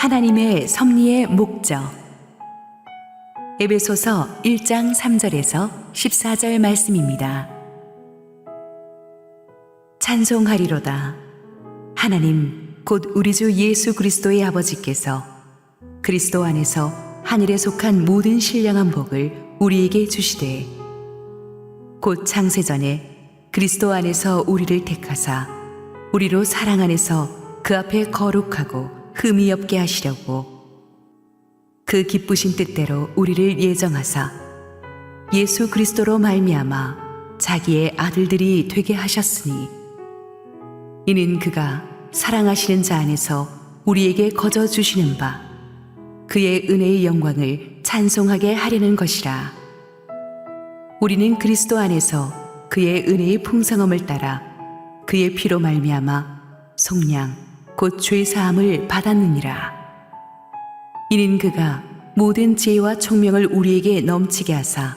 하나님의 섭리의 목적. 에베소서 1장 3절에서 14절 말씀입니다. 찬송하리로다. 하나님 곧 우리 주 예수 그리스도의 아버지께서 그리스도 안에서 하늘에 속한 모든 신령한 복을 우리에게 주시되 곧 창세전에 그리스도 안에서 우리를 택하사 우리로 사랑 안에서 그 앞에 거룩하고 흠이 없게 하시려고 그 기쁘신 뜻대로 우리를 예정하사 예수 그리스도로 말미암아 자기의 아들들이 되게 하셨으니 이는 그가 사랑하시는 자 안에서 우리에게 거저 주시는 바 그의 은혜의 영광을 찬송하게 하려는 것이라. 우리는 그리스도 안에서 그의 은혜의 풍성함을 따라 그의 피로 말미암아 속량 곧 죄사함을 받았느니라. 이는 그가 모든 지혜와 총명을 우리에게 넘치게 하사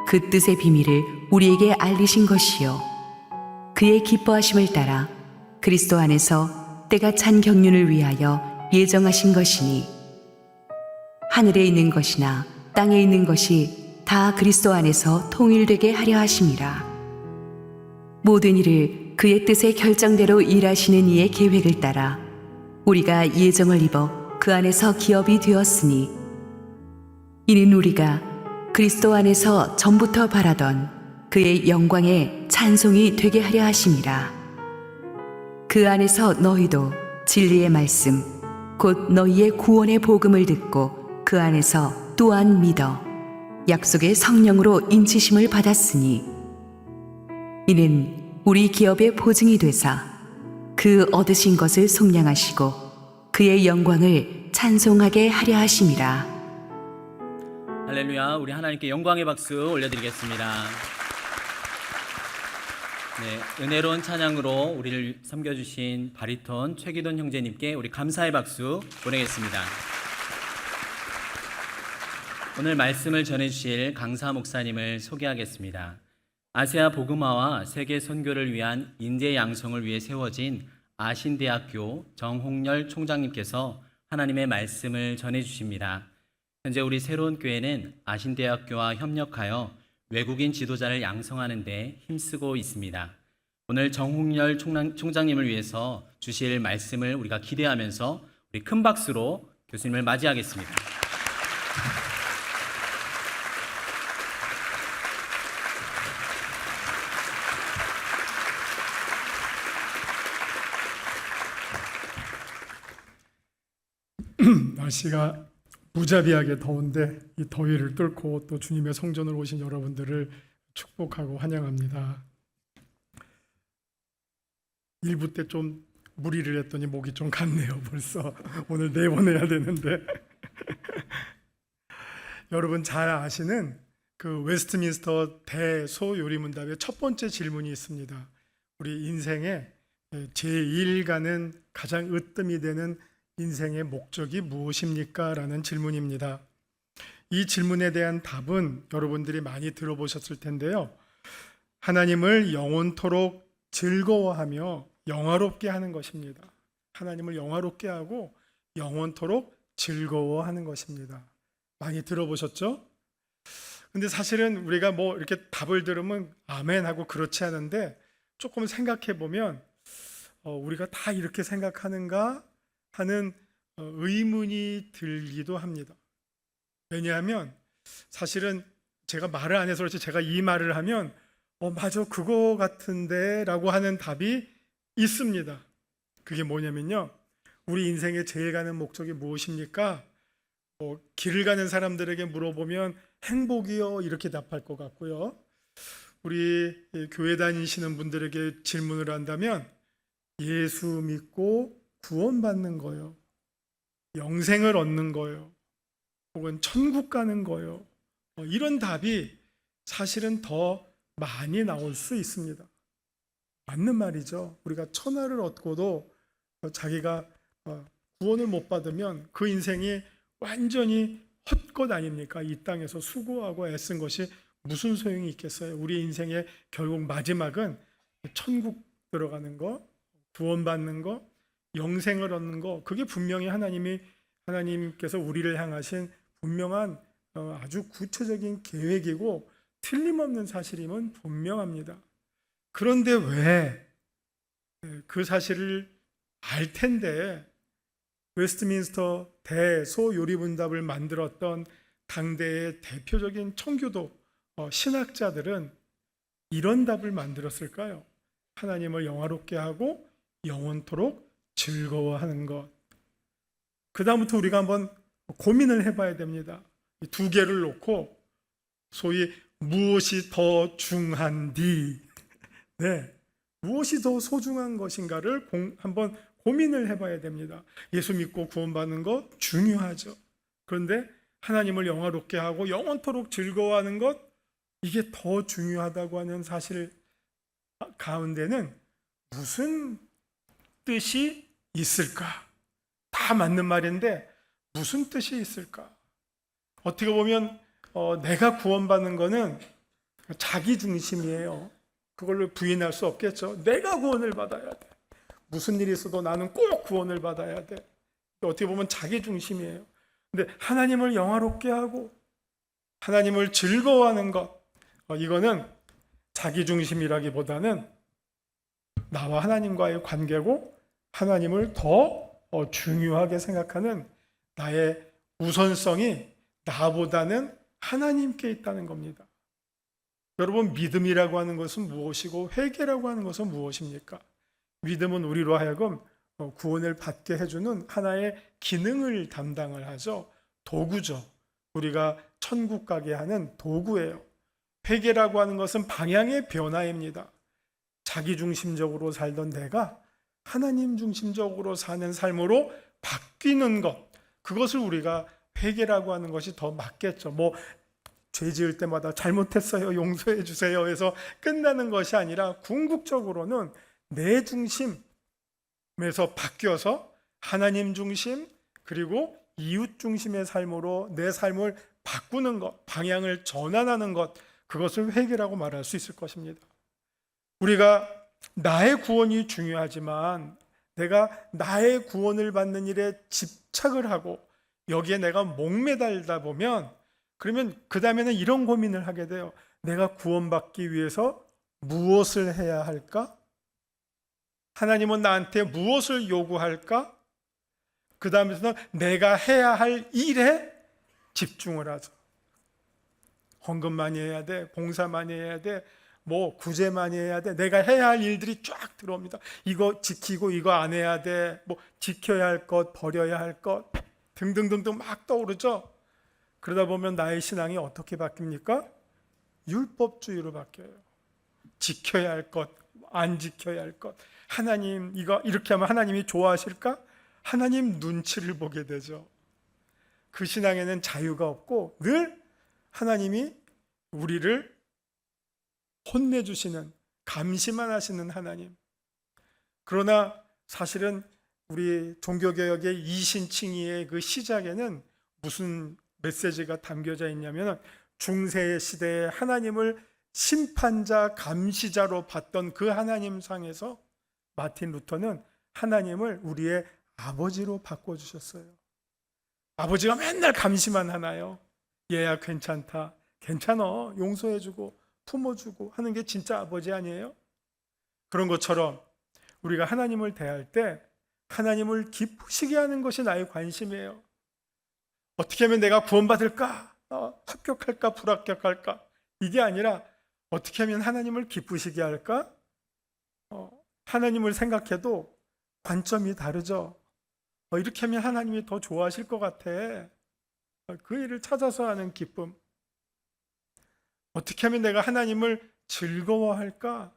그 뜻의 비밀을 우리에게 알리신 것이요 그의 기뻐하심을 따라 그리스도 안에서 때가 찬 경륜을 위하여 예정하신 것이니 하늘에 있는 것이나 땅에 있는 것이 다 그리스도 안에서 통일되게 하려 하심이라. 모든 일을 그의 뜻의 결정대로 일하시는 이의 계획을 따라 우리가 예정을 입어 그 안에서 기업이 되었으니 이는 우리가 그리스도 안에서 전부터 바라던 그의 영광의 찬송이 되게 하려 하심이라. 그 안에서 너희도 진리의 말씀 곧 너희의 구원의 복음을 듣고 그 안에서 또한 믿어 약속의 성령으로 인치심을 받았으니 이는 우리 기업의 보증이 되사 그 얻으신 것을 속량하시고 그의 영광을 찬송하게 하려 하심이라. 할렐루야. 우리 하나님께 영광의 박수 올려드리겠습니다. 네, 은혜로운 찬양으로 우리를 섬겨주신 바리톤 최기돈 형제님께 우리 감사의 박수 보내겠습니다. 오늘 말씀을 전해주실 강사 목사님을 소개하겠습니다. 아시아 복음화와 세계 선교를 위한 인재 양성을 위해 세워진 아신대학교 정홍열 총장님께서 하나님의 말씀을 전해주십니다. 현재 우리 새로운 교회는 아신대학교와 협력하여 외국인 지도자를 양성하는 데 힘쓰고 있습니다. 오늘 정홍열 총장님을 위해서 주실 말씀을 우리가 기대하면서 우리 큰 박수로 교수님을 맞이하겠습니다. 날씨가 무자비하게 더운데 이 더위를 뚫고 또 주님의 성전으로 오신 여러분들을 축복하고 환영합니다. 1부 때 좀 무리를 했더니 목이 좀 갔네요. 벌써 오늘 내보내야 되는데 여러분 잘 아시는 그 웨스트민스터 대소요리문답의 첫 번째 질문이 있습니다. 우리 인생의 제1가는 가장 으뜸이 되는 인생의 목적이 무엇입니까? 라는 질문입니다. 이 질문에 대한 답은 여러분들이 많이 들어보셨을 텐데요. 하나님을 영원토록 즐거워하며 영화롭게 하는 것입니다. 하나님을 영화롭게 하고 영원토록 즐거워하는 것입니다. 많이 들어보셨죠? 근데 사실은 우리가 뭐 이렇게 답을 들으면 아멘 하고 그렇지 않은데 조금 생각해 보면 우리가 다 이렇게 생각하는가 하는 의문이 들기도 합니다. 왜냐하면 사실은 제가 말을 안 해서 그렇지 제가 이 말을 하면 맞아 그거 같은데 라고 하는 답이 있습니다. 그게 뭐냐면요, 우리 인생의 제일 가는 목적이 무엇입니까? 길을 가는 사람들에게 물어보면 행복이요 이렇게 답할 것 같고요, 우리 교회 다니시는 분들에게 질문을 한다면 예수 믿고 구원받는 거요, 영생을 얻는 거요, 혹은 천국 가는 거요, 이런 답이 사실은 더 많이 나올 수 있습니다. 맞는 말이죠. 우리가 천하를 얻고도 자기가 구원을 못 받으면 그 인생이 완전히 헛것 아닙니까? 이 땅에서 수고하고 애쓴 것이 무슨 소용이 있겠어요? 우리 인생의 결국 마지막은 천국 들어가는 거, 구원받는 거, 영생을 얻는 거, 그게 분명히 하나님께서 우리를 향하신 분명한 아주 구체적인 계획이고 틀림없는 사실임은 분명합니다. 그런데 왜 그 사실을 알 텐데 웨스트민스터 대소요리문답을 만들었던 당대의 대표적인 청교도 신학자들은 이런 답을 만들었을까요? 하나님을 영화롭게 하고 영원토록 즐거워하는 것. 그 다음부터 우리가 한번 고민을 해봐야 됩니다. 이 두 개를 놓고 소위 무엇이 더 중한디, 네, 무엇이 더 소중한 것인가를 한번 고민을 해봐야 됩니다. 예수 믿고 구원받는 것 중요하죠. 그런데 하나님을 영화롭게 하고 영원토록 즐거워하는 것, 이게 더 중요하다고 하는 사실 가운데는 무슨 뜻이 있을까? 다 맞는 말인데 무슨 뜻이 있을까? 어떻게 보면 내가 구원받는 거는 자기 중심이에요. 그걸로 부인할 수 없겠죠. 내가 구원을 받아야 돼. 무슨 일이 있어도 나는 꼭 구원을 받아야 돼. 어떻게 보면 자기 중심이에요. 근데 하나님을 영화롭게 하고 하나님을 즐거워하는 것, 이거는 자기 중심이라기보다는 나와 하나님과의 관계고 하나님을 더 중요하게 생각하는 나의 우선성이 나보다는 하나님께 있다는 겁니다. 여러분, 믿음이라고 하는 것은 무엇이고 회개라고 하는 것은 무엇입니까? 믿음은 우리로 하여금 구원을 받게 해주는 하나의 기능을 담당을 하죠. 도구죠. 우리가 천국 가게 하는 도구예요. 회개라고 하는 것은 방향의 변화입니다. 자기중심적으로 살던 내가 하나님 중심적으로 사는 삶으로 바뀌는 것, 그것을 우리가 회개라고 하는 것이 더 맞겠죠. 죄 지을 때마다 잘못했어요, 용서해 주세요 해서 끝나는 것이 아니라 궁극적으로는 내 중심에서 바뀌어서 하나님 중심 그리고 이웃 중심의 삶으로 내 삶을 바꾸는 것, 방향을 전환하는 것, 그것을 회개라고 말할 수 있을 것입니다. 우리가 나의 구원이 중요하지만 내가 나의 구원을 받는 일에 집착을 하고 여기에 내가 목매달다 보면 그러면 그 다음에는 이런 고민을 하게 돼요. 내가 구원받기 위해서 무엇을 해야 할까? 하나님은 나한테 무엇을 요구할까? 그 다음에서는 내가 해야 할 일에 집중을 하죠. 헌금 많이 해야 돼, 봉사 많이 해야 돼, 구제 많이 해야 돼. 내가 해야 할 일들이 쫙 들어옵니다. 이거 지키고 이거 안 해야 돼. 지켜야 할 것, 버려야 할 것 등등등등 막 떠오르죠. 그러다 보면 나의 신앙이 어떻게 바뀝니까? 율법주의로 바뀌어요. 지켜야 할 것, 안 지켜야 할 것. 하나님, 이거 이렇게 하면 하나님이 좋아하실까? 하나님 눈치를 보게 되죠. 그 신앙에는 자유가 없고 늘 하나님이 우리를 혼내주시는, 감시만 하시는 하나님. 그러나 사실은 우리 종교개혁의 이신칭의의 그 시작에는 무슨 메시지가 담겨져 있냐면 중세 시대에 하나님을 심판자, 감시자로 봤던 그 하나님 상에서 마틴 루터는 하나님을 우리의 아버지로 바꿔주셨어요. 아버지가 맨날 감시만 하나요? 얘야 괜찮다, 괜찮아, 용서해주고 품어주고 하는 게 진짜 아버지 아니에요? 그런 것처럼 우리가 하나님을 대할 때 하나님을 기쁘시게 하는 것이 나의 관심이에요. 어떻게 하면 내가 구원받을까? 합격할까? 불합격할까? 이게 아니라 어떻게 하면 하나님을 기쁘시게 할까? 하나님을 생각해도 관점이 다르죠. 이렇게 하면 하나님이 더 좋아하실 것 같아. 그 일을 찾아서 하는 기쁨. 어떻게 하면 내가 하나님을 즐거워할까?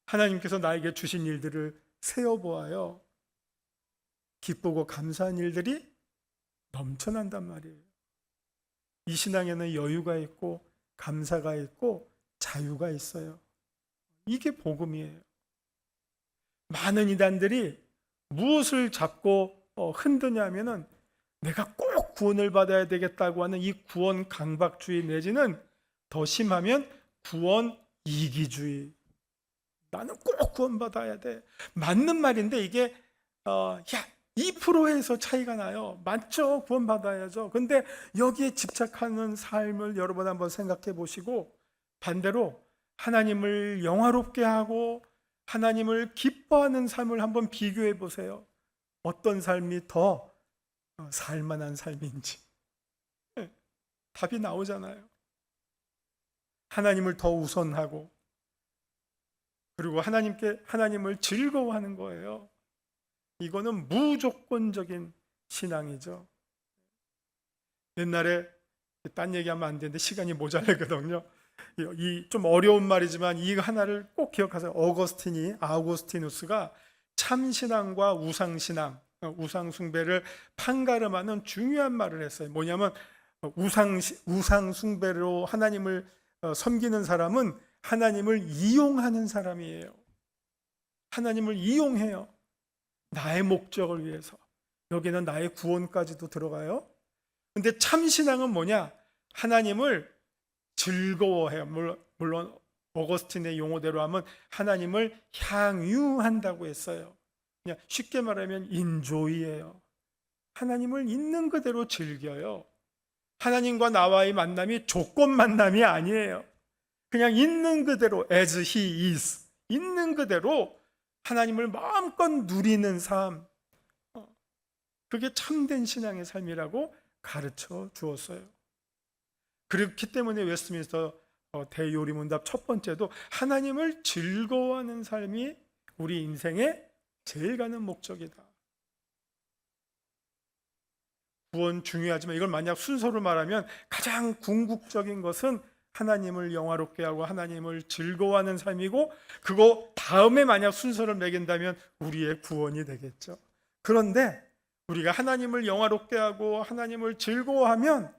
하나님께서 나에게 주신 일들을 세어보아요. 기쁘고 감사한 일들이 넘쳐난단 말이에요. 이 신앙에는 여유가 있고 감사가 있고 자유가 있어요. 이게 복음이에요. 많은 이단들이 무엇을 잡고 흔드냐면은 내가 꼭 구원을 받아야 되겠다고 하는 이 구원 강박주의 내지는 더 심하면 구원 이기주의. 나는 꼭 구원받아야 돼. 맞는 말인데 이게 야, 2%에서 차이가 나요. 맞죠? 구원받아야죠. 근데 여기에 집착하는 삶을 여러분 한번 생각해 보시고, 반대로 하나님을 영화롭게 하고 하나님을 기뻐하는 삶을 한번 비교해 보세요. 어떤 삶이 더 살만한 삶인지 답이 나오잖아요. 하나님을 더 우선하고, 그리고 하나님을 즐거워하는 거예요. 이거는 무조건적인 신앙이죠. 옛날에 딴 얘기하면 안 되는데 시간이 모자라거든요. 이 좀 어려운 말이지만 이 하나를 꼭 기억하세요. 아우구스티누스가 참신앙과 우상신앙, 우상숭배를 판가름하는 중요한 말을 했어요. 뭐냐면 우상숭배로 하나님을 섬기는 사람은 하나님을 이용하는 사람이에요. 하나님을 이용해요. 나의 목적을 위해서. 여기는 나의 구원까지도 들어가요. 근데 참신앙은 뭐냐? 하나님을 즐거워해요. 물론 어거스틴의 용어대로 하면 하나님을 향유한다고 했어요. 그냥 쉽게 말하면 인조이예요. 하나님을 있는 그대로 즐겨요. 하나님과 나와의 만남이 조건 만남이 아니에요. 그냥 있는 그대로 as he is, 있는 그대로 하나님을 마음껏 누리는 삶, 그게 참된 신앙의 삶이라고 가르쳐 주었어요. 그렇기 때문에 웨스트민스터 대요리문답 첫 번째도 하나님을 즐거워하는 삶이 우리 인생의 제일 가는 목적이다. 구원 중요하지만 이걸 만약 순서로 말하면 가장 궁극적인 것은 하나님을 영화롭게 하고 하나님을 즐거워하는 삶이고, 그거 다음에 만약 순서를 매긴다면 우리의 구원이 되겠죠. 그런데 우리가 하나님을 영화롭게 하고 하나님을 즐거워하면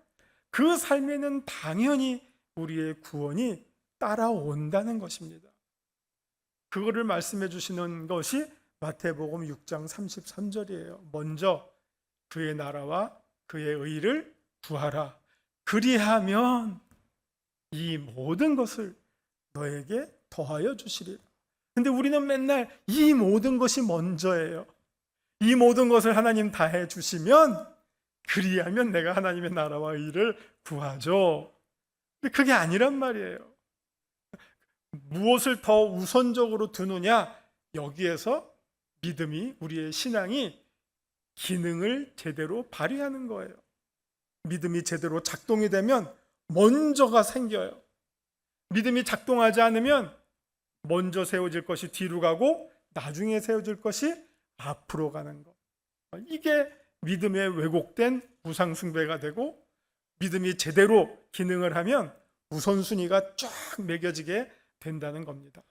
그 삶에는 당연히 우리의 구원이 따라온다는 것입니다. 그거를 말씀해 주시는 것이 마태복음 6장 33절이에요. 먼저 그의 나라와 그의 의를 구하라. 그리하면 이 모든 것을 너에게 더하여 주시리라. 근데 우리는 맨날 이 모든 것이 먼저예요. 이 모든 것을 하나님 다 해주시면, 그리하면 내가 하나님의 나라와 의를 구하죠. 근데 그게 아니란 말이에요. 무엇을 더 우선적으로 두느냐, 여기에서 믿음이, 우리의 신앙이 기능을 제대로 발휘하는 거예요. 믿음이 제대로 작동이 되면 먼저가 생겨요. 믿음이 작동하지 않으면 먼저 세워질 것이 뒤로 가고 나중에 세워질 것이 앞으로 가는 것. 이게 믿음의 왜곡된 우상숭배가 되고, 믿음이 제대로 기능을 하면 우선순위가 쫙 매겨지게 된다는 겁니다.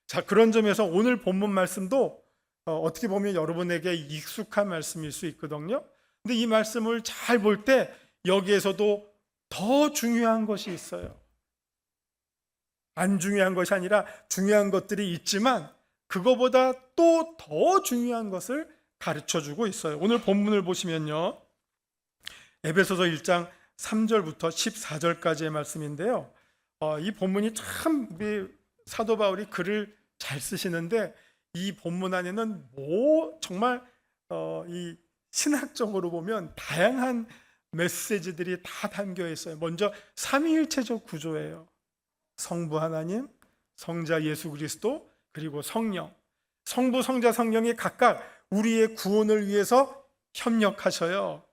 자, 그런 점에서 오늘 본문 말씀도 어떻게 보면 여러분에게 익숙한 말씀일 수 있거든요. 근데 이 말씀을 잘 볼 때 여기에서도 더 중요한 것이 있어요. 안 중요한 것이 아니라 중요한 것들이 있지만 그거보다 또 더 중요한 것을 가르쳐주고 있어요. 오늘 본문을 보시면요, 에베소서 1장 3절부터 14절까지의 말씀인데요, 이 본문이 참 우리 사도 바울이 글을 잘 쓰시는데, 이 본문 안에는 정말 이 신학적으로 보면 다양한 메시지들이 다 담겨 있어요. 먼저 삼위일체적 구조예요. 성부 하나님, 성자 예수 그리스도, 그리고 성령. 성부, 성자, 성령이 각각 우리의 구원을 위해서 협력하셔요.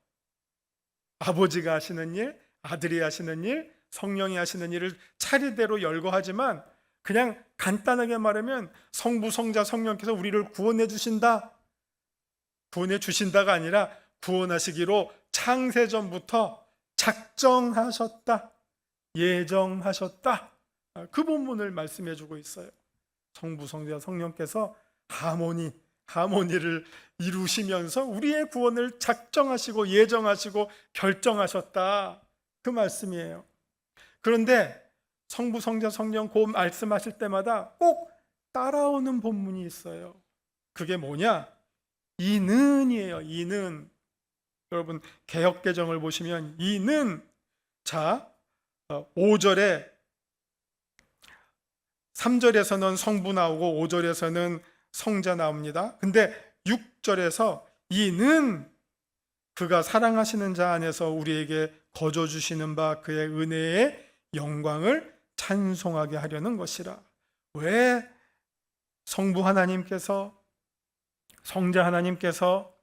아버지가 하시는 일, 아들이 하시는 일, 성령이 하시는 일을 차례대로 열거하지만, 그냥 간단하게 말하면 성부, 성자, 성령께서 우리를 구원해 주신다. 구원해 주신다가 아니라 구원하시기로 창세전부터 작정하셨다, 예정하셨다. 그 본문을 말씀해 주고 있어요. 성부, 성자, 성령께서 하모니를 이루시면서 우리의 구원을 작정하시고 예정하시고 결정하셨다, 그 말씀이에요. 그런데 성부, 성자, 성령 그 말씀하실 때마다 꼭 따라오는 본문이 있어요. 그게 뭐냐? 이는이에요. 이는. 여러분 개역개정을 보시면 이는, 자 5절에 3절에서는 성부 나오고 5절에서는 성자 나옵니다. 근데 6절에서 이는 그가 사랑하시는 자 안에서 우리에게 거저 주시는 바 그의 은혜의 영광을 찬송하게 하려는 것이라. 왜 성부 하나님께서, 성자 하나님께서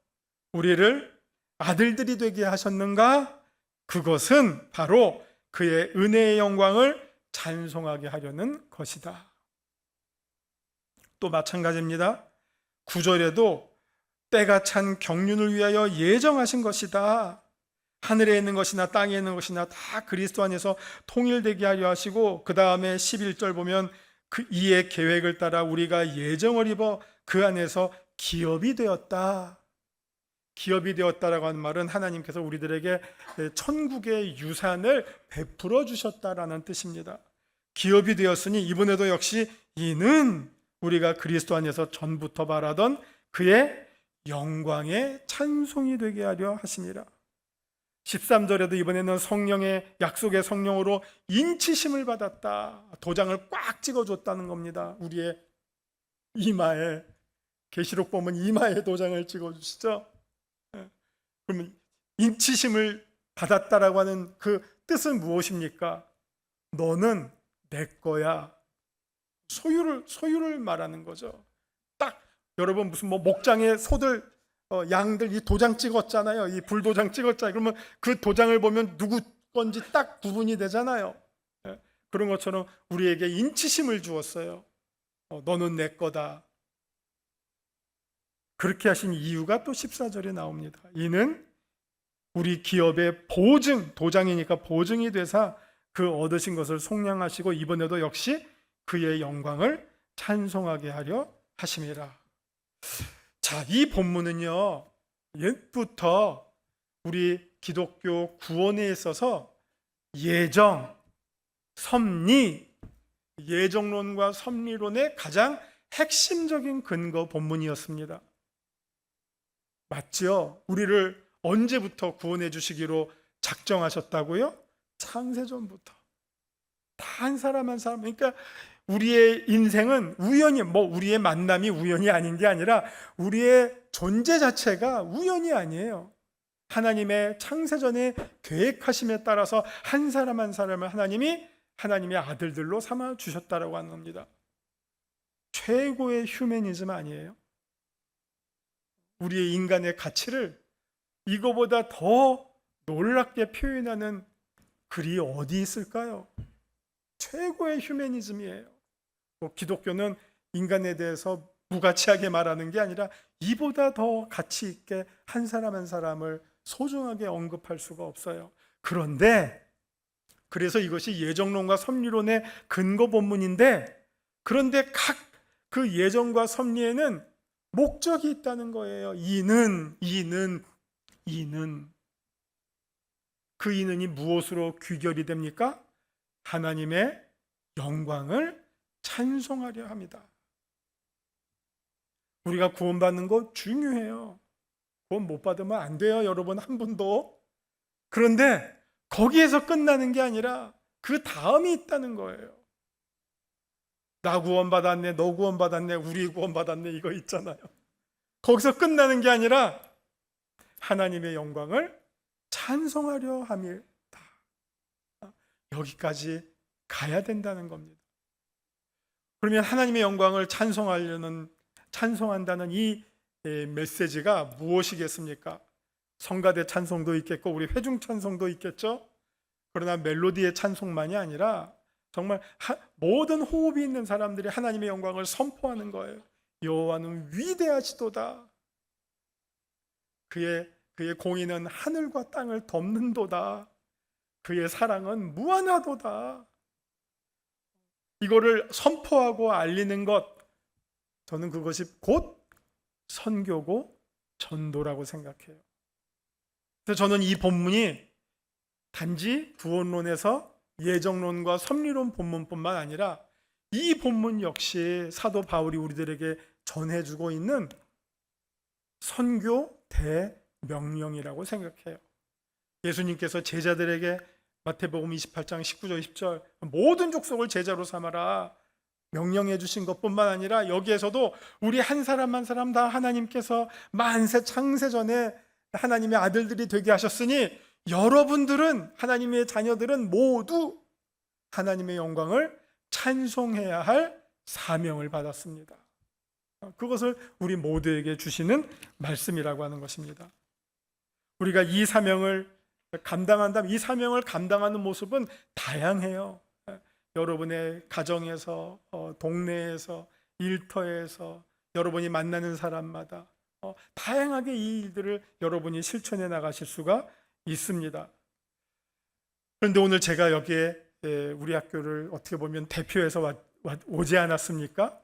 우리를 아들들이 되게 하셨는가? 그것은 바로 그의 은혜의 영광을 찬송하게 하려는 것이다. 또 마찬가지입니다. 9절에도 때가 찬 경륜을 위하여 예정하신 것이다. 하늘에 있는 것이나 땅에 있는 것이나 다 그리스도 안에서 통일되게 하려 하시고, 그 다음에 11절 보면 그 이의 계획을 따라 우리가 예정을 입어 그 안에서 기업이 되었다. 기업이 되었다라고 하는 말은 하나님께서 우리들에게 천국의 유산을 베풀어 주셨다라는 뜻입니다. 기업이 되었으니 이번에도 역시 이는 우리가 그리스도 안에서 전부터 바라던 그의 영광의 찬송이 되게 하려 하심이라. 13절에도 이번에는 성령의 약속의 성령으로 인치심을 받았다. 도장을 꽉 찍어줬다는 겁니다. 우리의 이마에, 계시록 보면 이마에 도장을 찍어주시죠. 그러면 인치심을 받았다라고 하는 그 뜻은 무엇입니까? 너는 내 거야. 소유를 말하는 거죠. 딱 여러분 무슨 목장에 소들 양들 이 도장 찍었잖아요. 이 불도장 찍었잖아요. 그러면 그 도장을 보면 누구 건지 딱 구분이 되잖아요. 그런 것처럼 우리에게 인치심을 주었어요. 너는 내 거다. 그렇게 하신 이유가 또 14절에 나옵니다. 이는 우리 기업의 보증, 도장이니까 보증이 되사 그 얻으신 것을 속량하시고 이번에도 역시 그의 영광을 찬송하게 하려 하심이라. 자, 이 본문은요, 옛부터 우리 기독교 구원에 있어서 예정, 섭리, 예정론과 섭리론의 가장 핵심적인 근거 본문이었습니다. 맞죠? 우리를 언제부터 구원해 주시기로 작정하셨다고요? 창세전부터. 다 한 사람 한 사람. 그러니까 우리의 인생은 우연히, 우리의 만남이 우연이 아닌 게 아니라 우리의 존재 자체가 우연이 아니에요. 하나님의 창세전의 계획하심에 따라서 한 사람 한 사람을 하나님이 하나님의 아들들로 삼아 주셨다라고 하는 겁니다. 최고의 휴머니즘 아니에요? 우리의 인간의 가치를 이거보다 더 놀랍게 표현하는 글이 어디 있을까요? 최고의 휴머니즘이에요. 기독교는 인간에 대해서 무가치하게 말하는 게 아니라 이보다 더 가치 있게 한 사람 한 사람을 소중하게 언급할 수가 없어요. 그런데 그래서 이것이 예정론과 섭리론의 근거 본문인데, 그런데 각 그 예정과 섭리에는 목적이 있다는 거예요. 이는 그 이는이 무엇으로 귀결이 됩니까? 하나님의 영광을 찬송하려 합니다. 우리가 구원받는 거 중요해요. 구원 못 받으면 안 돼요, 여러분 한 분도. 그런데 거기에서 끝나는 게 아니라 그 다음이 있다는 거예요. 나 구원받았네, 너 구원받았네, 우리 구원받았네, 이거 있잖아요. 거기서 끝나는 게 아니라 하나님의 영광을 찬송하려 함이다. 여기까지 가야 된다는 겁니다. 그러면 하나님의 영광을 찬송한다는 이 메시지가 무엇이겠습니까? 성가대 찬송도 있겠고 우리 회중 찬송도 있겠죠. 그러나 멜로디의 찬송만이 아니라 정말 모든 호흡이 있는 사람들이 하나님의 영광을 선포하는 거예요. 여호와는 위대하시도다. 그의 공의는 하늘과 땅을 덮는도다. 그의 사랑은 무한하도다. 이거를 선포하고 알리는 것, 저는 그것이 곧 선교고 전도라고 생각해요. 그래서 저는 이 본문이 단지 구원론에서 예정론과 섭리론 본문뿐만 아니라 이 본문 역시 사도 바울이 우리들에게 전해주고 있는 선교 대명령이라고 생각해요. 예수님께서 제자들에게 마태복음 28장 19절 20절 모든 족속을 제자로 삼아라. 명령해 주신 것뿐만 아니라 여기에서도 우리 한 사람 한 사람 다 하나님께서 만세 창세 전에 하나님의 아들들이 되게 하셨으니 여러분들은, 하나님의 자녀들은 모두 하나님의 영광을 찬송해야 할 사명을 받았습니다. 그것을 우리 모두에게 주시는 말씀이라고 하는 것입니다. 우리가 이 사명을 감당한다면, 이 사명을 감당하는 모습은 다양해요. 여러분의 가정에서, 동네에서, 일터에서, 여러분이 만나는 사람마다 다양하게 이 일들을 여러분이 실천해 나가실 수가 있습니다. 그런데 오늘 제가 여기에 우리 학교를 어떻게 보면 대표해서 오지 않았습니까?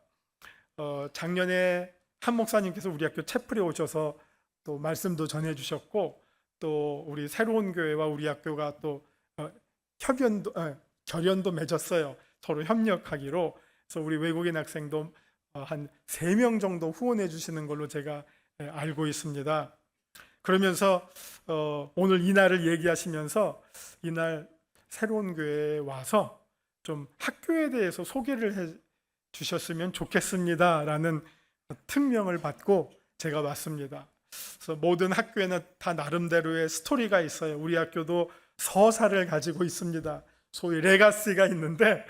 작년에 한 목사님께서 우리 학교 채플에 오셔서 또 말씀도 전해 주셨고, 또 우리 새로운 교회와 우리 학교가 또 결연도 맺었어요. 서로 협력하기로. 그래서 우리 외국인 학생도 한 3명 정도 후원해 주시는 걸로 제가 알고 있습니다. 그러면서 오늘 이날을 얘기하시면서 이날 새로운 교회에 와서 좀 학교에 대해서 소개를 해 주셨으면 좋겠습니다라는 특명을 받고 제가 왔습니다. 그래서 모든 학교에는 다 나름대로의 스토리가 있어요. 우리 학교도 서사를 가지고 있습니다. 소위 레가시가 있는데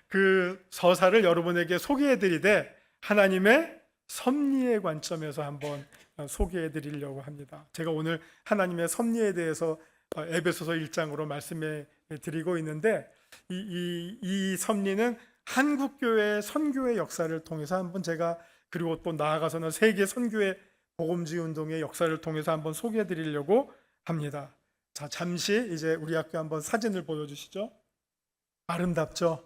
그 서사를 여러분에게 소개해드리되 하나님의 섭리의 관점에서 한번 소개해드리려고 합니다. 제가 오늘 하나님의 섭리에 대해서 에베소서 1장으로 말씀해 드리고 있는데 이 섭리는 한국교회 선교의 역사를 통해서 한번 제가, 그리고 또 나아가서는 세계 선교의 복음주의 운동의 역사를 통해서 한번 소개해 드리려고 합니다. 자, 잠시 이제 우리 학교 한번 사진을 보여주시죠. 아름답죠?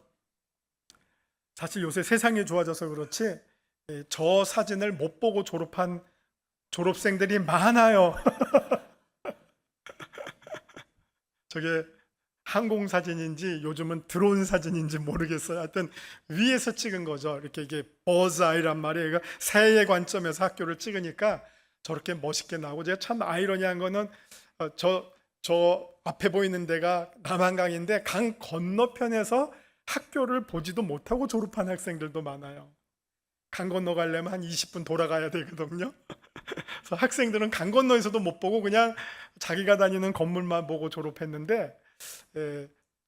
사실 요새 세상이 좋아져서 그렇지 저 사진을 못 보고 졸업한 졸업생들이 많아요. 저게 항공 사진인지 요즘은 드론 사진인지 모르겠어요. 하여튼 위에서 찍은 거죠. 이렇게 이게 버즈아이란 말이에요. 그러니까 새의 관점에서 학교를 찍으니까 저렇게 멋있게 나오고, 제가 참 아이러니한 거는 저 앞에 보이는 데가 남한강인데 강 건너편에서 학교를 보지도 못하고 졸업한 학생들도 많아요. 강 건너가려면 한 20분 돌아가야 되거든요. 그래서 학생들은 강 건너에서도 못 보고 그냥 자기가 다니는 건물만 보고 졸업했는데,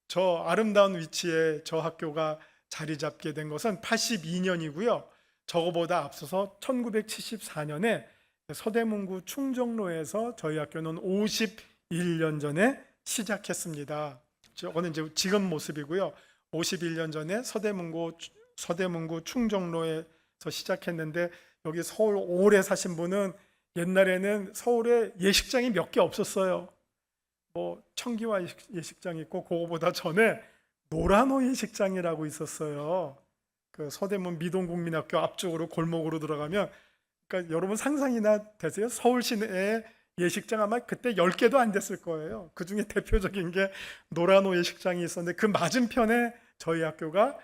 저 아름다운 위치에 저 학교가 자리 잡게 된 것은 82년이고요. 저거보다 앞서서 1974년에 서대문구 충정로에서 저희 학교는 51년 전에 시작했습니다. 저거는 이제 지금 모습이고요. 51년 전에 서대문구 충정로에서 시작했는데, 여기 서울 오래 사신 분은 옛날에는 서울에 예식장이 몇 개 없었어요. 뭐 청기화 예식장 있고, 그거보다 전에 노란호 예식장이라고 있었어요. 그 서대문 미동국민학교 앞쪽으로 골목으로 들어가면, 그러니까 여러분 상상이나 되세요? 서울 시내에 예식장 아마 그때 10개도 안 됐을 거예요. 그 중에 대표적인 게 노란호 예식장이 있었는데, 그 맞은편에 저희 학교가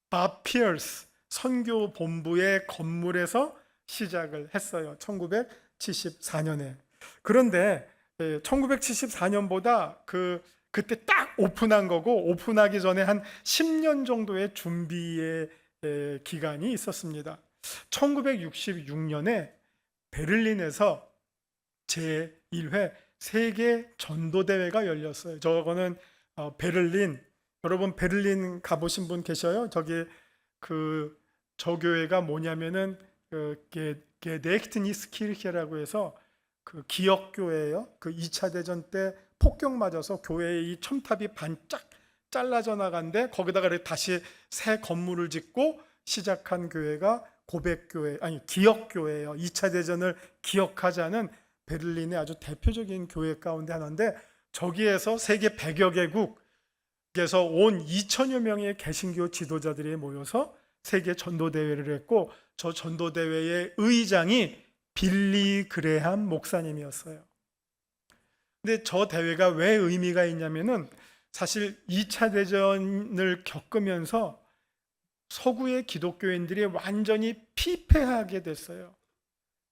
밥 피어스 선교 본부의 건물에서 시작을 했어요. 1974년에. 그런데 1974년보다 그때 딱 오픈한 거고, 오픈하기 전에 한 10년 정도의 준비의 기간이 있었습니다. 1966년에 베를린에서 제1회 세계 전도대회가 열렸어요. 저거는 베를린, 여러분 베를린 가보신 분 계셔요? 저기 저 교회가 뭐냐면은 게데히트니스키르케라고 해서 그 기억교회예요. 그 2차 대전 때 폭격 맞아서 교회의 이 첨탑이 반짝 잘라져 나간데, 거기다가 다시 새 건물을 짓고 시작한 교회가 기억교회예요. 2차 대전을 기억하자는 베를린의 아주 대표적인 교회 가운데 하나인데, 저기에서 세계 100여 개국에서 온 2천여 명의 개신교 지도자들이 모여서 세계 전도대회를 했고, 저 전도대회의 의장이 빌리 그레함 목사님이었어요. 근데 저 대회가 왜 의미가 있냐면은, 사실 2차 대전을 겪으면서 서구의 기독교인들이 완전히 피폐하게 됐어요.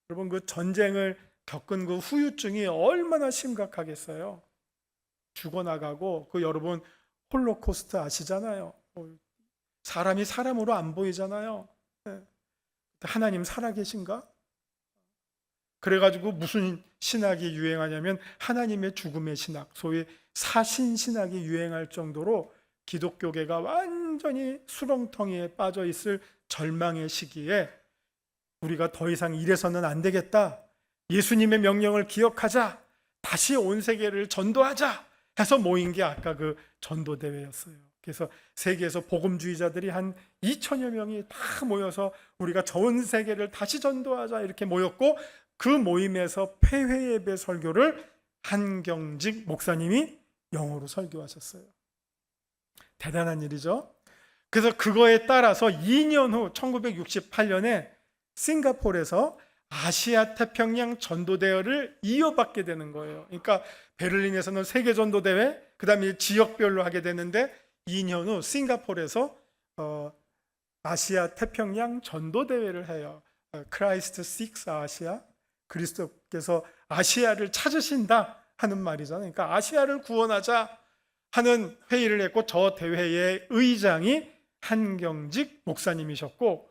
여러분, 그 전쟁을 겪은 그 후유증이 얼마나 심각하겠어요. 죽어나가고, 여러분 홀로코스트 아시잖아요. 사람이 사람으로 안 보이잖아요. 예. 하나님 살아계신가? 그래가지고 무슨 신학이 유행하냐면 하나님의 죽음의 신학, 소위 사신신학이 유행할 정도로 기독교계가 완전히 수렁텅이에 빠져 있을 절망의 시기에 우리가 더 이상 이래서는 안 되겠다, 예수님의 명령을 기억하자, 다시 온 세계를 전도하자 해서 모인 게 아까 그 전도대회였어요. 그래서 세계에서 복음주의자들이 한 2천여 명이 다 모여서 우리가 전 세계를 다시 전도하자 이렇게 모였고, 그 모임에서 폐회예배 설교를 한경직 목사님이 영어로 설교하셨어요. 대단한 일이죠. 그래서 그거에 따라서 2년 후 1968년에 싱가포르에서 아시아 태평양 전도대회를 이어받게 되는 거예요. 그러니까 베를린에서는 세계 전도대회, 그 다음에 지역별로 하게 되는데 2년 후 싱가포르에서 아시아 태평양 전도대회를 해요. 크라이스트 식스 아시아, 그리스도께서 아시아를 찾으신다 하는 말이잖아요. 그러니까 아시아를 구원하자 하는 회의를 했고, 저 대회의 의장이 한경직 목사님이셨고,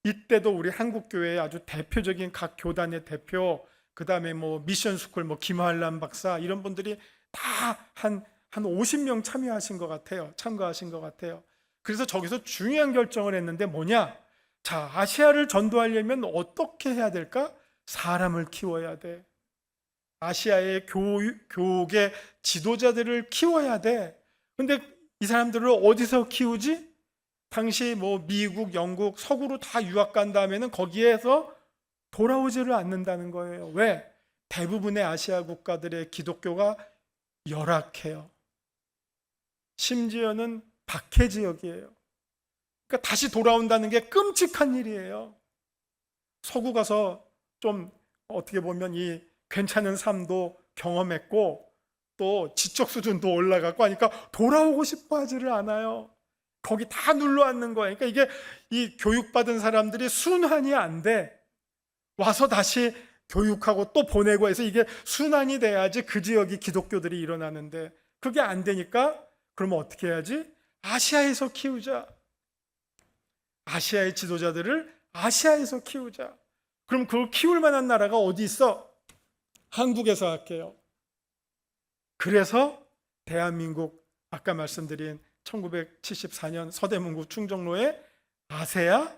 이때도 우리 한국교회의 아주 대표적인 각 교단의 대표, 그 다음에 뭐 미션스쿨 김한란 박사 이런 분들이 다 한 50명 참가하신 것 같아요. 그래서 저기서 중요한 결정을 했는데 뭐냐? 자, 아시아를 전도하려면 어떻게 해야 될까? 사람을 키워야 돼. 아시아의 교육의 지도자들을 키워야 돼. 근데 이 사람들을 어디서 키우지? 당시 미국, 영국, 서구로 다 유학 간 다음에는 거기에서 돌아오지를 않는다는 거예요. 왜? 대부분의 아시아 국가들의 기독교가 열악해요. 심지어는 박해 지역이에요. 그러니까 다시 돌아온다는 게 끔찍한 일이에요. 서구 가서 좀 어떻게 보면 이 괜찮은 삶도 경험했고 또 지적 수준도 올라갔고 하니까 돌아오고 싶어 하지를 않아요. 거기 다 눌러 앉는 거예요. 그러니까 이게 이 교육받은 사람들이 순환이 안 돼. 와서 다시 교육하고 또 보내고 해서 이게 순환이 돼야지 그 지역이 기독교들이 일어나는데, 그게 안 되니까 그러면 어떻게 해야지? 아시아에서 키우자. 아시아의 지도자들을 아시아에서 키우자. 그럼 그걸 키울 만한 나라가 어디 있어? 한국에서 할게요. 그래서 대한민국, 아까 말씀드린 1974년 서대문구 충정로에 아세아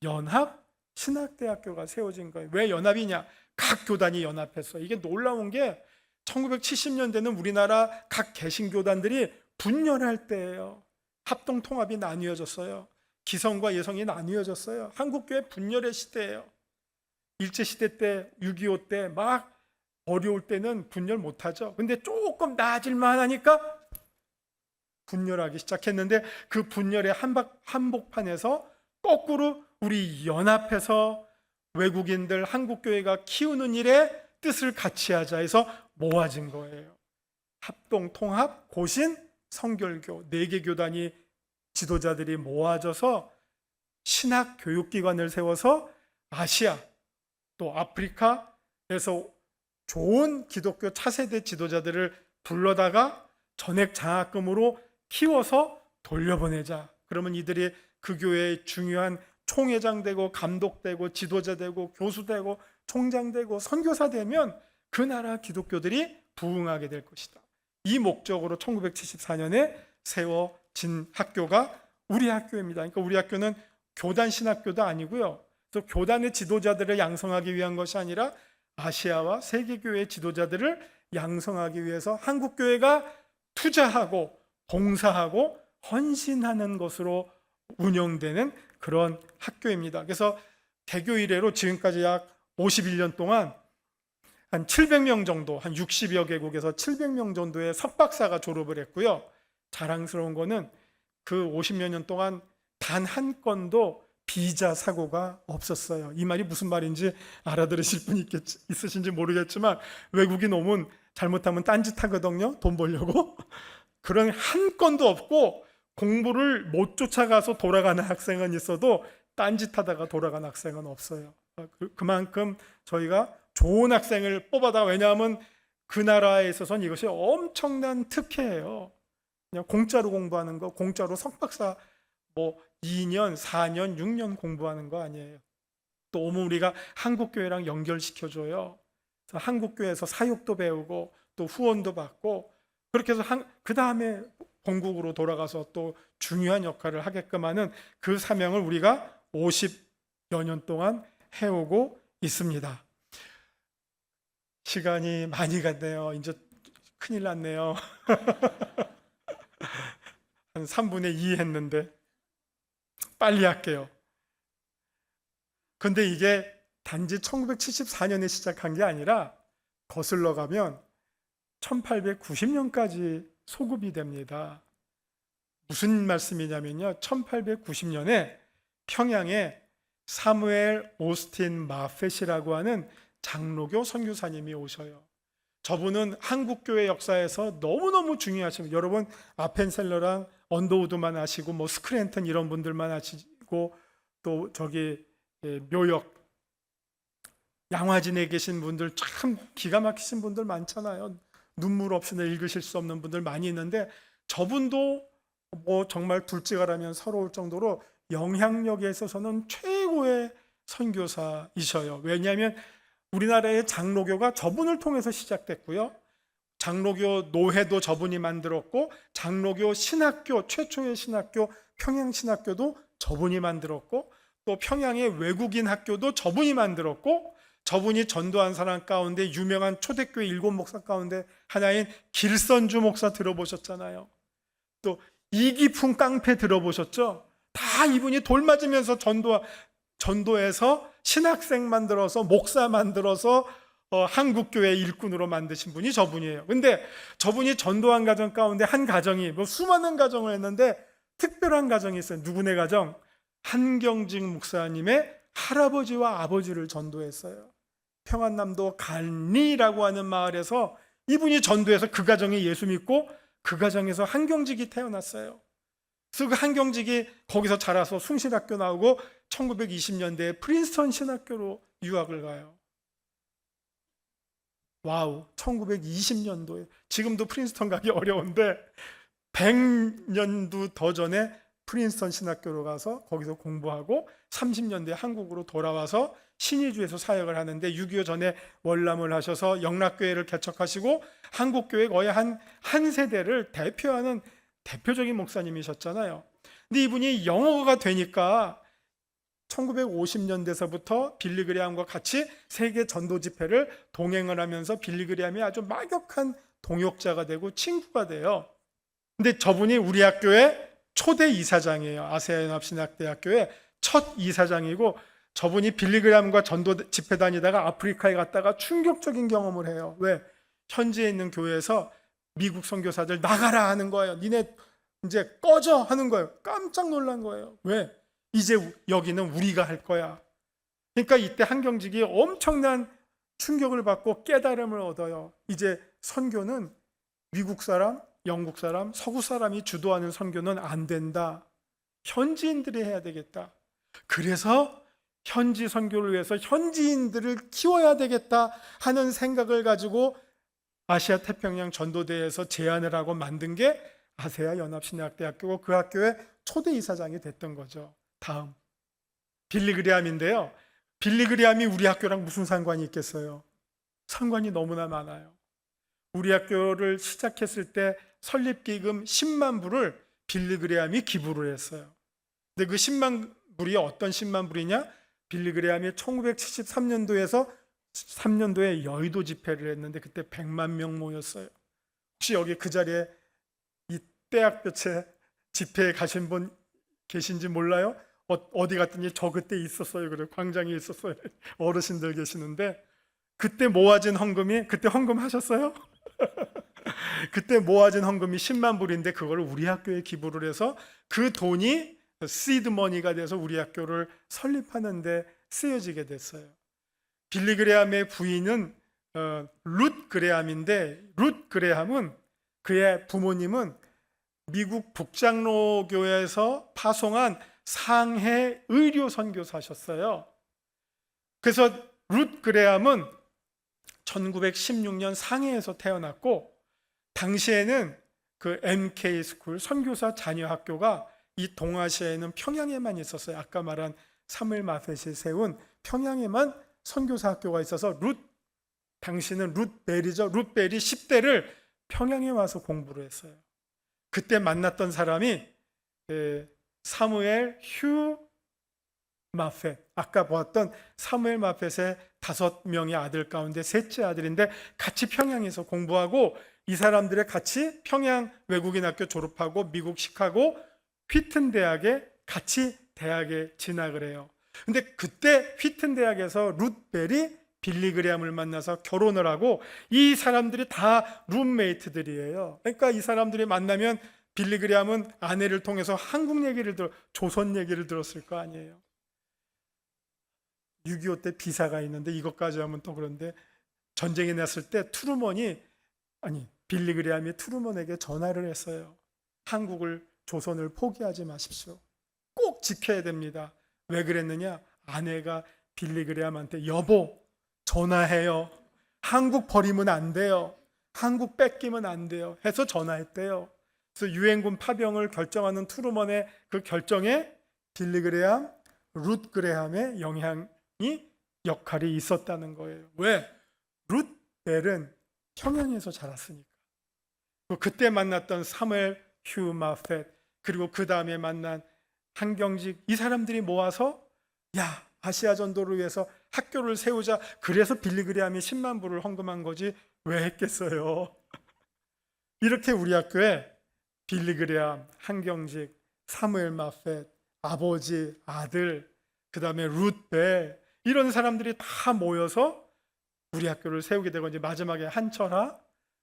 연합 신학대학교가 세워진 거예요. 왜 연합이냐? 각 교단이 연합했어. 이게 놀라운 게 1970년대는 우리나라 각 개신교단들이 분열할 때예요. 합동통합이 나뉘어졌어요. 기성과 예성이 나뉘어졌어요. 한국교회 분열의 시대예요. 일제시대 때, 6.25 때 막 어려울 때는 분열 못하죠. 근데 조금 나아질만 하니까 분열하기 시작했는데, 그 분열의 한복판에서 거꾸로 우리 연합해서 외국인들 한국교회가 키우는 일에 뜻을 같이 하자 해서 모아진 거예요. 합동통합, 고신, 성결교 4개 교단이 지도자들이 모아져서 신학교육기관을 세워서 아시아 또 아프리카에서 좋은 기독교 차세대 지도자들을 불러다가 전액 장학금으로 키워서 돌려보내자. 그러면 이들이 그 교회의 중요한 총회장 되고 감독 되고 지도자 되고 교수 되고 총장 되고 선교사 되면 그 나라 기독교들이 부흥하게 될 것이다. 이 목적으로 1974년에 세워진 학교가 우리 학교입니다. 그러니까 우리 학교는 교단 신학교도 아니고요. 또 교단의 지도자들을 양성하기 위한 것이 아니라 아시아와 세계교회의 지도자들을 양성하기 위해서 한국교회가 투자하고 봉사하고 헌신하는 것으로 운영되는 그런 학교입니다. 그래서 개교 이래로 지금까지 약 51년 동안 한 700명 정도, 한 60여 개국에서 700명 정도의 석박사가 졸업을 했고요. 자랑스러운 거는 그 50여 년 동안 단 한 건도 비자 사고가 없었어요. 이 말이 무슨 말인지 알아들으실 분이 있으신지 모르겠지만, 외국인 오면 잘못하면 딴짓하거든요. 돈 벌려고. 그런 한 건도 없고, 공부를 못 쫓아가서 돌아가는 학생은 있어도 딴짓하다가 돌아간 학생은 없어요. 그만큼 저희가 좋은 학생을 뽑아다, 왜냐하면 그 나라에 있어서는 이것이 엄청난 특혜예요. 그냥 공짜로 공부하는 거, 공짜로 석박사 뭐 2년, 4년, 6년 공부하는 거 아니에요. 또 오면 우리가 한국교회랑 연결시켜줘요. 그래서 한국교회에서 사역도 배우고 또 후원도 받고 그렇게 해서 그 다음에 본국으로 돌아가서 또 중요한 역할을 하게끔 하는 그 사명을 우리가 50여 년 동안 해오고 있습니다. 시간이 많이 갔네요. 이제 큰일 났네요. 한 3분의 2 했는데 빨리 할게요. 근데 이게 단지 1974년에 시작한 게 아니라 거슬러 가면 1890년까지 소급이 됩니다. 무슨 말씀이냐면요. 1890년에 평양에 사무엘 오스틴 마펫이라고 하는 장로교 선교사님이 오셔요. 저분은 한국교회 역사에서 너무너무 중요하십니다. 여러분 아펜셀러랑 언더우드만 아시고 뭐 스크랜턴 이런 분들만 아시고 또 저기 묘역 양화진에 계신 분들 참 기가 막히신 분들 많잖아요. 눈물 없이는 읽으실 수 없는 분들 많이 있는데 저분도 뭐 정말 둘째가라면 서러울 정도로 영향력에 있어서는 최고의 선교사이셔요. 왜냐하면 우리나라의 장로교가 저분을 통해서 시작됐고요. 장로교 노회도 저분이 만들었고 장로교 신학교 최초의 신학교 평양신학교도 저분이 만들었고 또 평양의 외국인 학교도 저분이 만들었고 저분이 전도한 사람 가운데 유명한 초대교회 7목사 가운데 하나인 길선주 목사 들어보셨잖아요. 또 이기풍 깡패 들어보셨죠? 다 이분이 돌 맞으면서 전도해서 신학생 만들어서 목사 만들어서 한국교회 일꾼으로 만드신 분이 저분이에요. 근데 저분이 전도한 가정 가운데 한 가정이 뭐 수많은 가정을 했는데 특별한 가정이 있어요. 누구네 가정? 한경직 목사님의 할아버지와 아버지를 전도했어요. 평안남도 간리라고 하는 마을에서 이분이 전도해서 그 가정이 예수 믿고 그 가정에서 한경직이 태어났어요. 그래서 그 한경직이 거기서 자라서 숭실학교 나오고 1920년대에 프린스턴 신학교로 유학을 가요. 와우, 1920년도에 지금도 프린스턴 가기 어려운데 100년도 더 전에 프린스턴 신학교로 가서 거기서 공부하고 30년대 한국으로 돌아와서 신의주에서 사역을 하는데 6.25 전에 월남을 하셔서 영락교회를 개척하시고 한국교회 거의 한 세대를 대표하는 대표적인 목사님이셨잖아요. 근데 이분이 영어가 되니까 1950년대서부터 빌리그레함과 같이 세계 전도 집회를 동행을 하면서 빌리그레함이 아주 막역한 동역자가 되고 친구가 돼요. 근데 저분이 우리 학교의 초대 이사장이에요. 아세아연합신학대학교의 첫 이사장이고 저분이 빌리그레함과 전도 집회 다니다가 아프리카에 갔다가 충격적인 경험을 해요. 왜? 현지에 있는 교회에서 미국 선교사들 나가라 하는 거예요. 니네 이제 꺼져 하는 거예요. 깜짝 놀란 거예요. 왜? 이제 여기는 우리가 할 거야. 그러니까 이때 한경직이 엄청난 충격을 받고 깨달음을 얻어요. 이제 선교는 미국 사람, 영국 사람, 서구 사람이 주도하는 선교는 안 된다. 현지인들이 해야 되겠다. 그래서 현지 선교를 위해서 현지인들을 키워야 되겠다 하는 생각을 가지고 아시아 태평양 전도대에서 제안을 하고 만든 게 아세아 연합신학대학교고 그 학교의 초대 이사장이 됐던 거죠. 다음 빌리그레함인데요. 빌리그레함이 우리 학교랑 무슨 상관이 있겠어요? 상관이 너무나 많아요. 우리 학교를 시작했을 때 설립기금 10만 불을 빌리그레함이 기부를 했어요. 근데 그 10만 불이 어떤 10만 불이냐? 빌리그레함이 1973년도에서 3년도에 여의도 집회를 했는데 그때 100만 명 모였어요. 혹시 여기 그 자리에 이 떼약볕에 집회에 가신 분 계신지 몰라요? 어디 갔더니 저 그때 있었어요. 그래 광장에 있었어요. 어르신들 계시는데 그때 모아진 헌금이 그때 헌금하셨어요? 그때 모아진 헌금이 10만 불인데 그걸 우리 학교에 기부를 해서 그 돈이 시드머니가 돼서 우리 학교를 설립하는 데 쓰여지게 됐어요. 빌리그레함의 부인은 룻 그레함인데 룻 그레함은 그의 부모님은 미국 북장로교회에서 파송한 상해 의료 선교사셨어요. 그래서 룻 그레함은 1916년 상해에서 태어났고 당시에는 그 MK 스쿨 선교사 자녀 학교가 이 동아시아에는 평양에만 있었어요. 아까 말한 사무엘 마펫이 세운 평양에만 선교사 학교가 있어서 당시는 룻벨이죠. 룻벨이 10대를 평양에 와서 공부를 했어요. 그때 만났던 사람이 사무엘 휴 마펫, 아까 보았던 사무엘 마펫의 5명의 아들 가운데 셋째 아들인데 같이 평양에서 공부하고 이 사람들의 같이 평양 외국인 학교 졸업하고 미국 시카고 휘튼 대학에 같이 대학에 진학을 해요. 근데 그때 휘튼 대학에서 룻벨이 빌리 그레함을 만나서 결혼을 하고 이 사람들이 다 룸메이트들이에요. 그러니까 이 사람들이 만나면 빌리 그레함은 아내를 통해서 한국 얘기를 조선 얘기를 들었을 거 아니에요. 6.25 때 비사가 있는데 이것까지 하면 또 그런데 전쟁이 났을 때 빌리 그레함이 트루먼에게 전화를 했어요. 한국을 조선을 포기하지 마십시오. 꼭 지켜야 됩니다. 왜 그랬느냐? 아내가 빌리 그레함한테 여보 전화해요. 한국 버리면 안 돼요. 한국 뺏기면 안 돼요. 해서 전화했대요. 그래서 유엔군 파병을 결정하는 트루먼의 그 결정에 빌리 그레함, 룻 그레함의 역할이 있었다는 거예요. 왜? 룻벨은 평양에서 자랐으니까. 그때 만났던 사무엘 휴 마펫 그리고 그 다음에 만난 한경직 이 사람들이 모아서 아시아 전도를 위해서 학교를 세우자. 그래서 빌리 그레함이 10만 불을 헌금한 거지 왜 했겠어요? 이렇게 우리 학교에 빌리 그레함, 한경직, 사무엘 마펫, 아버지, 아들, 그 다음에 룻벨 이런 사람들이 다 모여서 우리 학교를 세우게 되고 이제 마지막에 한철하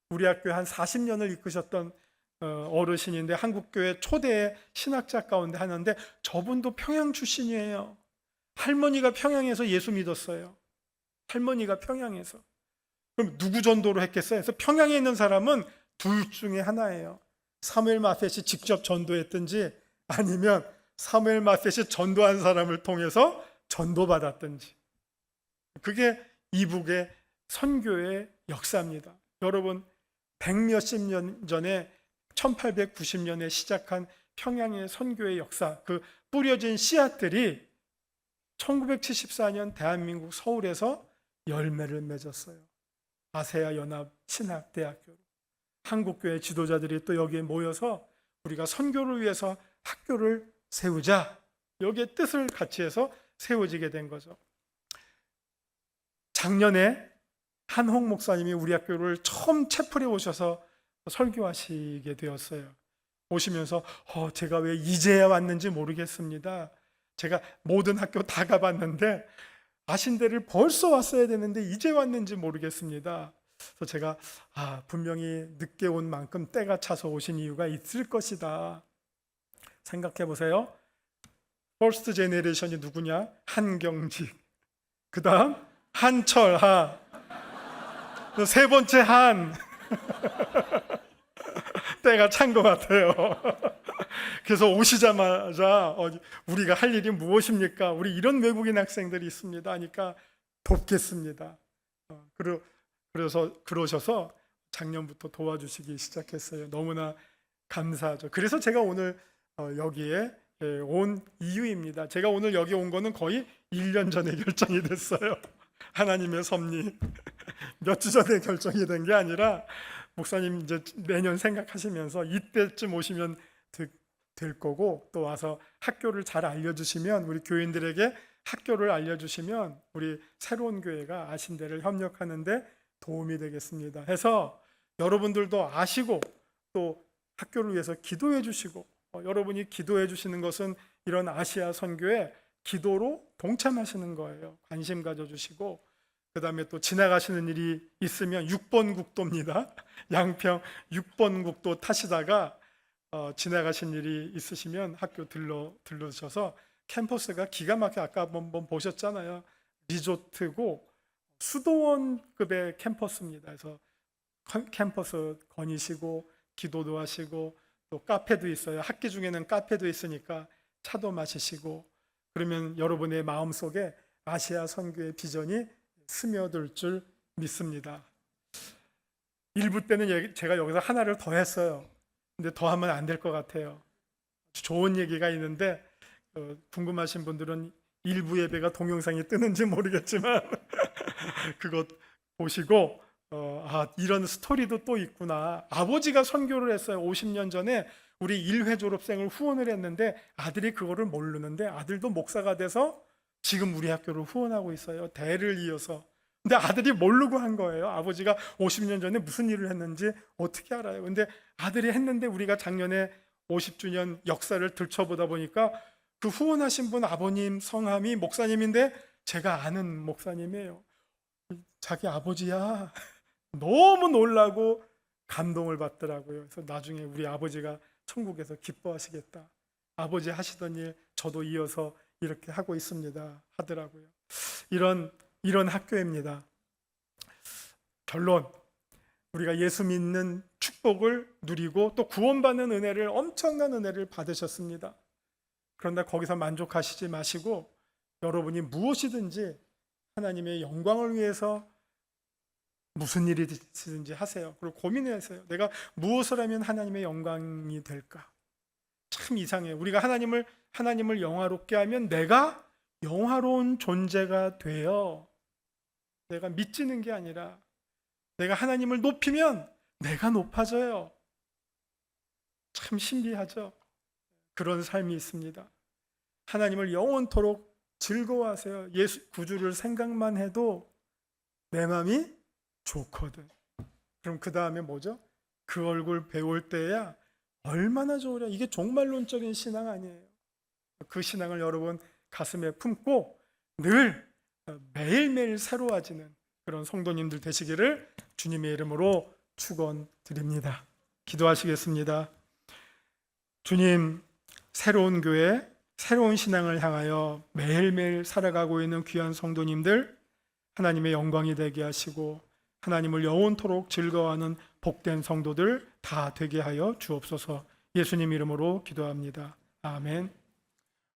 우리 학교에 한 40년을 이끄셨던 어르신인데 한국교회 초대 신학자 가운데 하나인데 저분도 평양 출신이에요. 할머니가 평양에서 예수 믿었어요. 할머니가 평양에서. 그럼 누구 전도를 했겠어요? 그래서 평양에 있는 사람은 둘 중에 하나예요. 사무엘 마펫이 직접 전도했든지 아니면 사무엘 마펫이 전도한 사람을 통해서 전도받았든지. 그게 이북의 선교의 역사입니다. 여러분 100몇십 년 전에 1890년에 시작한 평양의 선교의 역사, 그 뿌려진 씨앗들이 1974년 대한민국 서울에서 열매를 맺었어요. 아세아 연합 신학대학교로. 한국교회 지도자들이 또 여기에 모여서 우리가 선교를 위해서 학교를 세우자. 여기에 뜻을 같이 해서 세워지게 된 거죠. 작년에 한홍 목사님이 우리 학교를 처음 채플에 오셔서 설교하시게 되었어요. 오시면서 제가 왜 이제야 왔는지 모르겠습니다. 제가 모든 학교 다 가봤는데 아신대를 벌써 왔어야 되는데 이제 왔는지 모르겠습니다. 그래서 제가 분명히 늦게 온 만큼 때가 차서 오신 이유가 있을 것이다. 생각해 보세요. 퍼스트 제네레이션이 누구냐? 한경직, 그 다음 한철하, 세 번째 한. 때가 찬 것 같아요. 그래서 오시자마자 우리가 할 일이 무엇입니까? 우리 이런 외국인 학생들이 있습니다 하니까 돕겠습니다. 그래서 그러셔서 작년부터 도와주시기 시작했어요. 너무나 감사하죠. 그래서 제가 오늘 여기에 온 이유입니다. 제가 오늘 여기 온 거는 거의 1년 전에 결정이 됐어요. 하나님의 섭리. 몇 주 전에 결정이 된 게 아니라 목사님 이제 내년 생각하시면서 이때쯤 오시면 될 거고 또 와서 학교를 잘 알려주시면 우리 교인들에게 학교를 알려주시면 우리 새로운 교회가 아신대를 협력하는데 도움이 되겠습니다. 해서 여러분들도 아시고 또 학교를 위해서 기도해 주시고 여러분이 기도해 주시는 것은 이런 아시아 선교에 기도로 동참하시는 거예요. 관심 가져주시고 그 다음에 또 지나가시는 일이 있으면 6번 국도입니다. 양평 6번 국도 타시다가 지나가신 일이 있으시면 학교 들르셔서 캠퍼스가 기가 막혀 아까 한번 보셨잖아요. 리조트고 수도원급의 캠퍼스입니다. 그래서 캠퍼스 거니시고 기도도 하시고 또 카페도 있어요. 학기 중에는 카페도 있으니까 차도 마시시고 그러면 여러분의 마음속에 아시아 선교의 비전이 스며들 줄 믿습니다. 1부 때는 제가 여기서 하나를 더 했어요. 근데 더 하면 안 될 것 같아요. 아주 좋은 얘기가 있는데 궁금하신 분들은 일부 예배가 동영상이 뜨는지 모르겠지만 그것 보시고 이런 스토리도 또 있구나. 아버지가 선교를 했어요. 50년 전에 우리 1회 졸업생을 후원을 했는데 아들이 그거를 모르는데 아들도 목사가 돼서 지금 우리 학교를 후원하고 있어요. 대를 이어서. 근데 아들이 모르고 한 거예요. 아버지가 50년 전에 무슨 일을 했는지 어떻게 알아요? 근데 아들이 했는데 우리가 작년에 50주년 역사를 들춰보다 보니까 그 후원하신 분 아버님 성함이 목사님인데 제가 아는 목사님이에요. 자기 아버지야. 너무 놀라고 감동을 받더라고요. 그래서 나중에 우리 아버지가 천국에서 기뻐하시겠다. 아버지 하시던 일 저도 이어서 이렇게 하고 있습니다 하더라고요. 이런 학교입니다. 결론, 우리가 예수 믿는 축복을 누리고 또 구원받는 은혜를, 엄청난 은혜를 받으셨습니다. 그런데 거기서 만족하시지 마시고 여러분이 무엇이든지 하나님의 영광을 위해서 무슨 일이든지 하세요. 그리고 고민하세요. 내가 무엇을 하면 하나님의 영광이 될까? 참 이상해요. 우리가 하나님을 영화롭게 하면 내가 영화로운 존재가 되어 내가 미치는 게 아니라 내가 하나님을 높이면 내가 높아져요. 참 신비하죠? 그런 삶이 있습니다. 하나님을 영원토록 즐거워하세요. 예수 구주를 생각만 해도 내 마음이 좋거든. 그럼 그 다음에 뭐죠? 그 얼굴 배울 때야 얼마나 좋으랴. 이게 종말론적인 신앙 아니에요. 그 신앙을 여러분 가슴에 품고 늘 매일매일 새로워지는 그런 성도님들 되시기를 주님의 이름으로 축원드립니다. 기도하시겠습니다. 주님, 새로운 교회, 새로운 신앙을 향하여 매일매일 살아가고 있는 귀한 성도님들 하나님의 영광이 되게 하시고 하나님을 영원토록 즐거워하는 복된 성도들 다 되게 하여 주옵소서. 예수님 이름으로 기도합니다. 아멘.